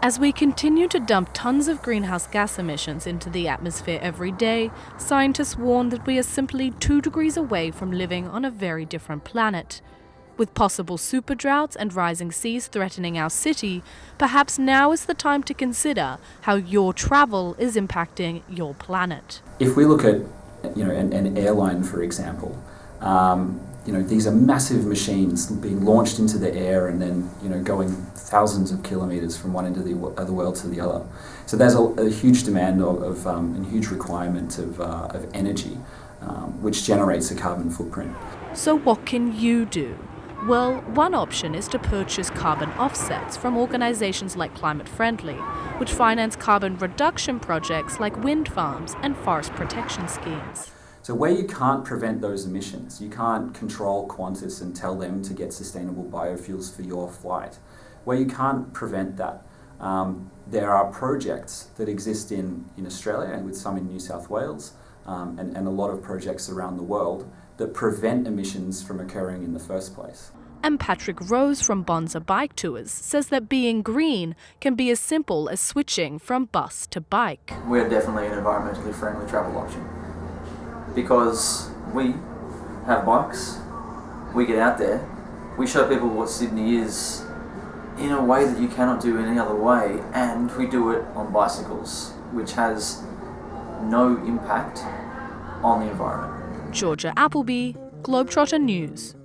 As we continue to dump tons of greenhouse gas emissions into the atmosphere every day, scientists warn that we are simply 2 degrees away from living on a very different planet. With possible super droughts and rising seas threatening our city, perhaps now is the time to consider how your travel is impacting your planet. If we look at, an airline, for example, these are massive machines being launched into the air and then, going thousands of kilometres from one end of the world to the other. So there's a huge demand of and huge requirement of energy, which generates a carbon footprint. So what can you do? Well, one option is to purchase carbon offsets from organisations like Climate Friendly, which finance carbon reduction projects like wind farms and forest protection schemes. So where you can't prevent those emissions, you can't control Qantas and tell them to get sustainable biofuels for your flight. Where you can't prevent that, there are projects that exist in Australia and with some in New South Wales and a lot of projects around the world that prevent emissions from occurring in the first place. And Patrick Rose from Bonza Bike Tours says that being green can be as simple as switching from bus to bike. We're definitely an environmentally friendly travel option because we have bikes, we get out there, we show people what Sydney is in a way that you cannot do any other way, and we do it on bicycles, which has no impact on the environment. Georgia Appleby, Globetrotter News.